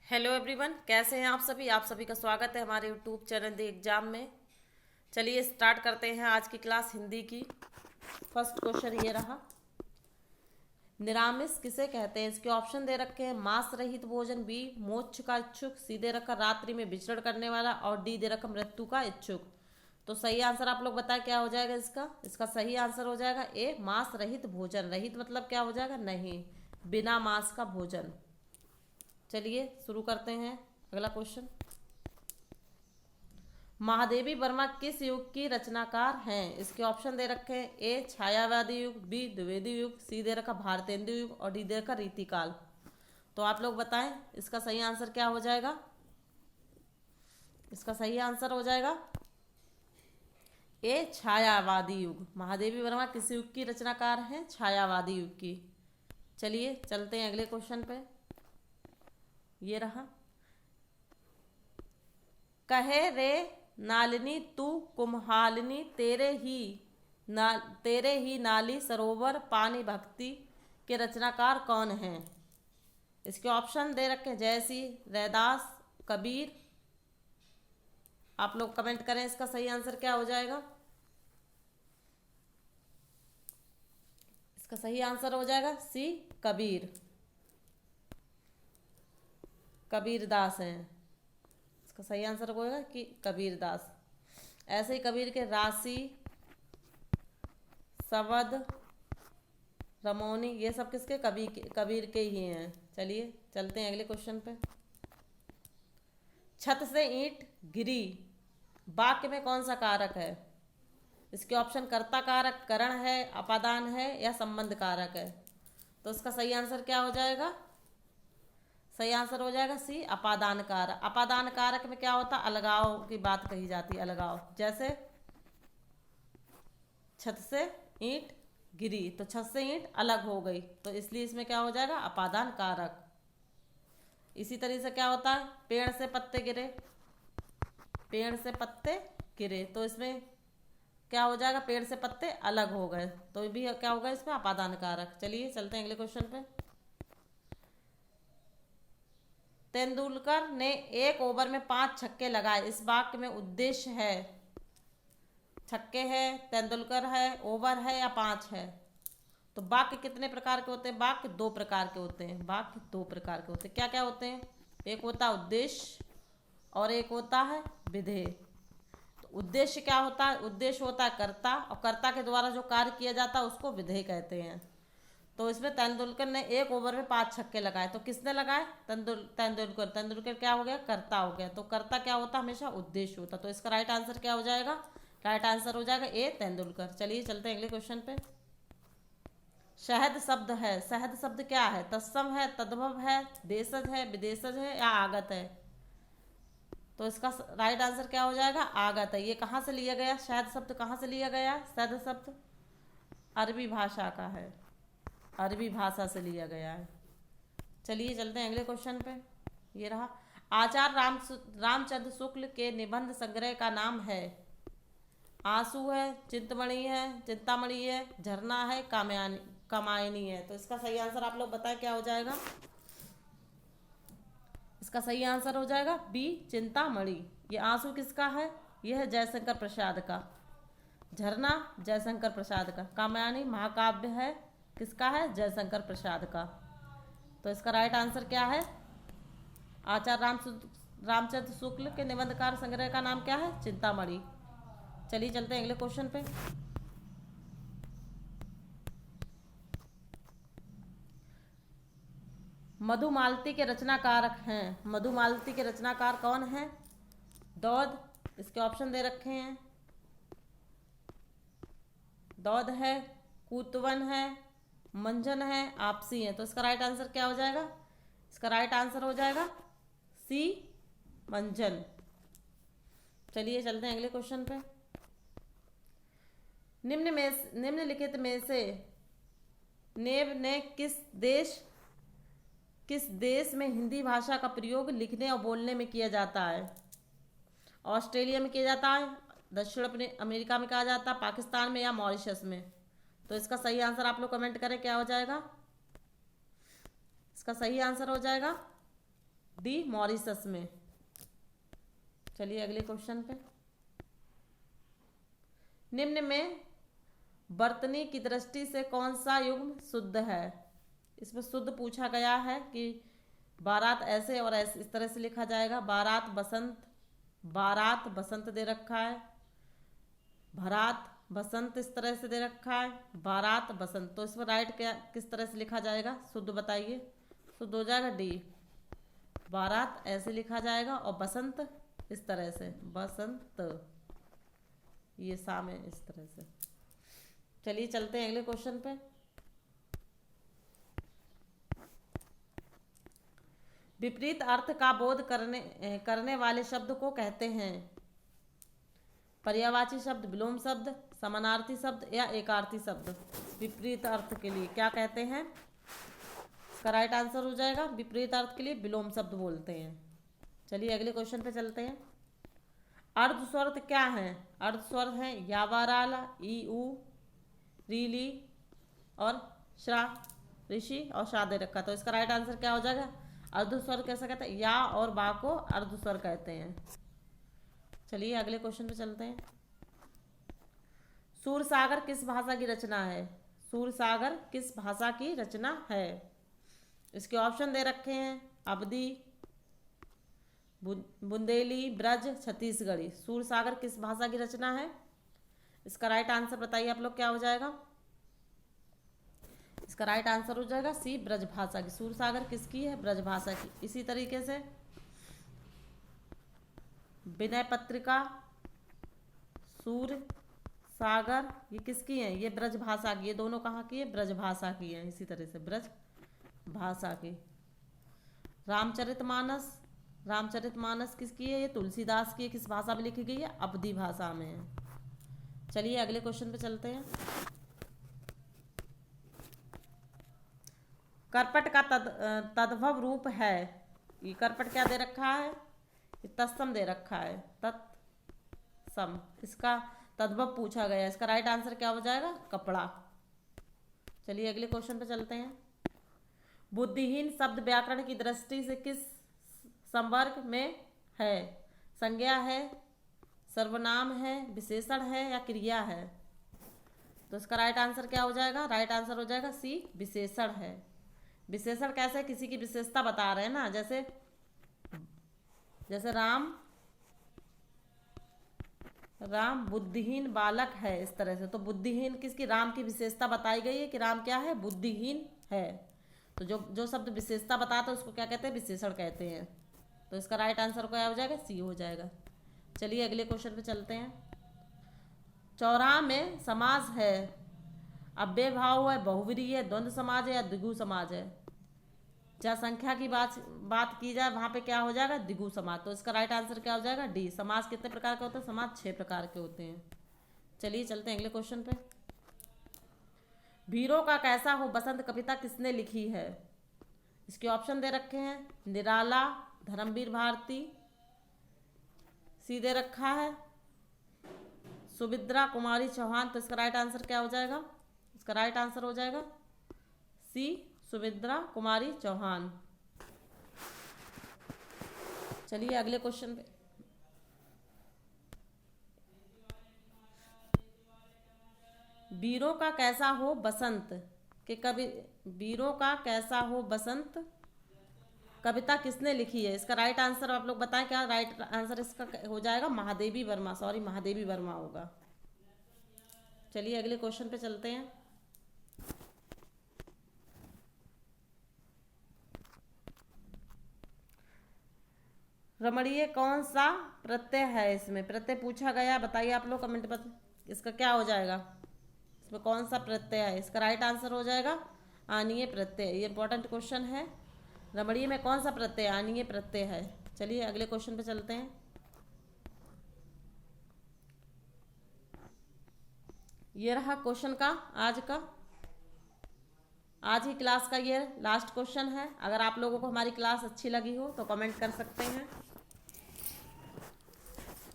Hello everyone, कैसे हैं आप सभी का स्वागत है हमारे यूट्यूब चैनल द एग्जाम में। चलिए स्टार्ट करते हैं आज की क्लास हिंदी की। फर्स्ट क्वेश्चन ये रहा, निरामिष किसे कहते हैं। इसके ऑप्शन दे रखे हैं, मांस रहित भोजन, बी मोक्ष का इच्छुक, सी दे रखा रात्रि में विचरण करने वाला, और डी दे रखा मृत्यु का इच्छुक। तो सही आंसर आप लोग बताएं क्या हो जाएगा इसका। इसका सही आंसर हो जाएगा ए, मांस रहित भोजन। रहित मतलब क्या हो जाएगा, नहीं, बिना मांस का भोजन। चलिए शुरू करते हैं अगला क्वेश्चन। महादेवी वर्मा किस युग की रचनाकार हैं। इसके ऑप्शन दे रखे हैं, ए छायावादी युग, बी द्विवेदी युग, सी दे रखा भारतेंदु युग, और डी दे रखा रीतिकाल। तो आप लोग बताएं इसका सही आंसर क्या हो जाएगा। इसका सही आंसर हो जाएगा ए छायावादी युग। महादेवी वर्मा किस युग की रचनाकार हैं, छायावादी युग की। चलिए चलते हैं अगले क्वेश्चन पे। ये रहा, कहे रे नालिनी तू कुम्हालिनी, तेरे ही नाली सरोवर पानी भक्ति के रचनाकार कौन हैं। इसके ऑप्शन दे रखे हैं, जयसी, रैदास, कबीर। आप लोग कमेंट करें इसका सही आंसर क्या हो जाएगा। इसका सही आंसर हो जाएगा सी, कबीर। कबीर दास हैं। इसका सही आंसर होगा कि कबीर दास। ऐसे ही कबीर के राशि, सवद, रमौनी, ये सब किसके, कबीर के ही हैं। चलिए चलते हैं अगले क्वेश्चन पे। छत से ईंट गिरी वाक्य में कौन सा कारक है। इसके ऑप्शन कर्ता कारक, करण है, अपादान है, या संबंध कारक है। तो इसका सही आंसर क्या हो जाएगा। सही आंसर हो जाएगा सी, अपादान कारक। अपादान कारक में क्या होता है, अलगाव की बात कही जाती है, अलगाव। जैसे छत से ईंट गिरी, तो छत से ईंट अलग हो गई, तो इसलिए इसमें क्या हो जाएगा, अपादान कारक। इसी तरीके से क्या होता है, पेड़ से पत्ते गिरे, पेड़ से पत्ते गिरे, तो इसमें क्या हो जाएगा, पेड़ से पत्ते अलग हो गए, तो भी क्या होगा इसमें, अपादान कारक। चलिए चलते हैं अगले क्वेश्चन पे। तेंदुलकर ने एक ओवर में 5 छक्के लगाए, इस वाक्य में उद्देश्य है। छक्के है, तेंदुलकर है, ओवर है, या 5 है। तो वाक्य कितने प्रकार के होते हैं, वाक्य 2 प्रकार के होते हैं। वाक्य 2 प्रकार के होते हैं, क्या क्या होते हैं। एक होता है उद्देश्य और एक होता है विधेय। तो उद्देश्य क्या होता है, उद्देश्य होता है कर्ता, और कर्ता के द्वारा जो कार्य किया जाता है उसको विधेय कहते हैं। तो इसमें तेंदुलकर ने एक ओवर में 5 छक्के लगाए, तो किसने लगाए, तेंदुलकर क्या हो गया, कर्ता हो गया। तो कर्ता क्या होता, हमेशा उद्देश्य होता। तो इसका राइट आंसर क्या हो जाएगा, राइट आंसर हो जाएगा ए, तेंदुलकर। चलिए चलते हैं अगले क्वेश्चन पे। शहद शब्द है, शहद शब्द क्या है, तत्सम है, तद्भव है, देशज है, विदेशज है, या आगत है। तो इसका राइट आंसर क्या हो जाएगा, आगत है। ये कहाँ से लिया गया, शहद शब्द कहाँ से लिया गया है। शहद शब्द अरबी भाषा का है, अरबी भाषा से लिया गया है। चलिए चलते हैं अगले क्वेश्चन पे। ये रहा, आचार्य रामचंद्र शुक्ल के निबंध संग्रह का नाम है। आंसू है, चिंतमणि है, चिंतामणि है, झरना है, कामायनी है। तो इसका सही आंसर आप लोग बताएं क्या हो जाएगा। इसका सही आंसर हो जाएगा बी, चिंतामणि। ये आंसू किसका है, यह है जयशंकर प्रसाद का। झरना जयशंकर प्रसाद का। कामायनी महाकाव्य है, किसका है, जयशंकर प्रसाद का। तो इसका राइट आंसर क्या है, आचार्य रामचंद्र शुक्ल के निबंधकार संग्रह का नाम क्या है, चिंतामणि। चलिए चलते हैं अगले क्वेश्चन पे। मधुमालती के रचनाकारक हैं। मधुमालती के रचनाकार कौन हैं, दौद। इसके ऑप्शन दे रखे हैं, दौद है, कूतवन है, मंजन है, आपसी है। तो इसका राइट आंसर क्या हो जाएगा, इसका राइट आंसर हो जाएगा सी, मंजन। चलिए चलते हैं अगले क्वेश्चन पे। निम्नलिखित में से नेब ने किस देश में हिंदी भाषा का प्रयोग लिखने और बोलने में किया जाता है। ऑस्ट्रेलिया में किया जाता है, दक्षिण अमेरिका में कहा जाता है, पाकिस्तान में, या मॉरिशस में। तो इसका सही आंसर आप लोग कमेंट करें क्या हो जाएगा। इसका सही आंसर हो जाएगा डी मॉरिशस में। चलिए अगले क्वेश्चन पे। निम्न में वर्तनी की दृष्टि से कौन सा युग्म शुद्ध है? इसमें शुद्ध पूछा गया है कि बारात ऐसे और ऐसे इस तरह से लिखा जाएगा। बारात बसंत दे रखा है। भरात बसंत इस तरह से दे रखा है। बारात बसंत, तो इसमें राइट क्या किस तरह से लिखा जाएगा? शुद्ध बताइए। शुद्ध हो जाएगा डी। बारात ऐसे लिखा जाएगा और बसंत इस तरह से, बसंत ये साम है इस तरह से। चलिए चलते हैं अगले क्वेश्चन पे। विपरीत अर्थ का बोध करने वाले शब्द को कहते हैं? पर्यायवाची शब्द, विलोम शब्द, समानार्थी शब्द या एकार्थी शब्द। विपरीत अर्थ के लिए क्या कहते हैं? इसका राइट आंसर हो जाएगा विपरीत अर्थ के लिए विलोम शब्द बोलते हैं। चलिए अगले क्वेश्चन पे चलते हैं। अर्धस्वर क्या है? अर्धस्वर है यावाराला, ई ऊ, रीली और श्रा, ऋषि और शा दे रखा। तो इसका राइट आंसर क्या हो जाएगा? अर्धस्वर कैसा कहते हैं? या और बा को अर्धस्वर कहते हैं। चलिए अगले क्वेश्चन पे चलते हैं। सूरसागर किस भाषा की रचना है? सूरसागर किस भाषा की रचना है? इसके ऑप्शन दे रखे हैं अवधी, बुंदेली, ब्रज, छत्तीसगढ़ी। सूरसागर किस भाषा की रचना है? इसका राइट आंसर बताइए आप लोग क्या हो जाएगा? इसका राइट आंसर हो जाएगा सी, ब्रज भाषा की। सूरसागर किसकी है? ब्रज भाषा की। इसी तरीके से विनय पत्रिका, सूर सागर ये किसकी है? ये ब्रज भाषा की। ये दोनों कहाँ की है? ब्रज भाषा की है। इसी तरह से ब्रज भाषा की। रामचरितमानस, रामचरितमानस किसकी है? ये तुलसीदास की है। किस भाषा में लिखी गई है? अवधी भाषा में है। चलिए अगले क्वेश्चन पे चलते हैं। करपट का तद्भव रूप है। ये करपट क्या दे रखा है? ये तत्सम दे रखा है, तत्सम। इसका तद्भव पूछा गया है। इसका राइट आंसर क्या हो जाएगा? कपड़ा। चलिए अगले क्वेश्चन पे चलते हैं। बुद्धिहीन शब्द व्याकरण की दृष्टि से किस संवर्ग में है? संज्ञा है, सर्वनाम है, विशेषण है या क्रिया है? तो इसका राइट आंसर क्या हो जाएगा? राइट आंसर हो जाएगा सी, विशेषण है। विशेषण कैसे? किसी की विशेषता बता रहे हैं ना, जैसे राम बुद्धिहीन बालक है, इस तरह से। तो बुद्धिहीन किसकी? राम की विशेषता बताई गई है कि राम क्या है? बुद्धिहीन है। तो जो शब्द विशेषता बताता है उसको क्या कहते हैं? विशेषण कहते हैं। तो इसका राइट आंसर क्या हो जाएगा? सी हो जाएगा। चलिए अगले क्वेश्चन पे चलते हैं। चौराहा में समास है, अव्यय भाव है, बहुव्रीहि है, द्वंद्व समाज है या द्विगु समाज है? जहाँ संख्या की बात की जाए वहां पे क्या हो जाएगा? द्विगु समाज। तो इसका राइट आंसर क्या हो जाएगा? डी। समाज कितने प्रकार के होते हैं? समाज 6 प्रकार के होते हैं। चलिए चलते हैं अगले क्वेश्चन पे। भीरों का कैसा हो बसंत कविता किसने लिखी है? इसके ऑप्शन दे रखे हैं निराला, धर्मवीर भारती, सी दे रखा है सुभद्रा कुमारी चौहान। तो इसका राइट आंसर क्या हो जाएगा? इसका राइट आंसर हो जाएगा सी, सुभद्रा कुमारी चौहान। चलिए अगले क्वेश्चन पे। वीरों का कैसा हो बसंत के वीरों का कैसा हो बसंत कविता किसने लिखी है? इसका राइट आंसर आप लोग बताएं। क्या राइट आंसर इसका हो जाएगा? महादेवी वर्मा, सॉरी महादेवी वर्मा होगा। चलिए अगले क्वेश्चन पे चलते हैं। रमणीय कौन सा प्रत्यय है? इसमें प्रत्यय पूछा गया, बताइए आप लोग कमेंट पर। इसका क्या हो जाएगा? इसमें कौन सा प्रत्यय है? इसका राइट आंसर हो जाएगा आनीय प्रत्यय। ये इंपॉर्टेंट क्वेश्चन है। रमणीय में कौन सा प्रत्यय? आनीय प्रत्यय है। चलिए अगले क्वेश्चन पे चलते हैं। ये रहा क्वेश्चन का आज ही क्लास का ये लास्ट क्वेश्चन है। अगर आप लोगों को हमारी क्लास अच्छी लगी हो तो कमेंट कर सकते हैं,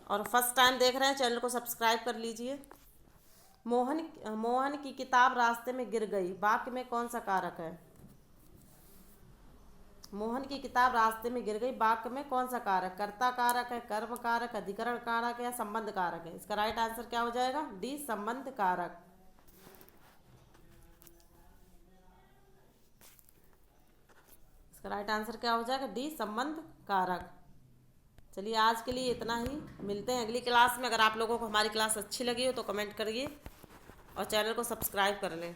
और फर्स्ट टाइम देख रहे हैं चैनल को सब्सक्राइब कर लीजिए। मोहन की किताब रास्ते में गिर गई, वाक्य में कौन सा कारक है? मोहन की किताब रास्ते में गिर गई। वाक्य में कौन सा कारक, कर्ता कारक है, कर्म कारक, अधिकरण कारक है या संबंध कारक है? इसका राइट आंसर क्या हो जाएगा? डी, संबंध कारक। इसका राइट आंसर क्या हो जाएगा? डी, संबंध कारक। चलिए आज के लिए इतना ही, मिलते हैं अगली क्लास में। अगर आप लोगों को हमारी क्लास अच्छी लगी हो तो कमेंट करिए और चैनल को सब्सक्राइब कर लें।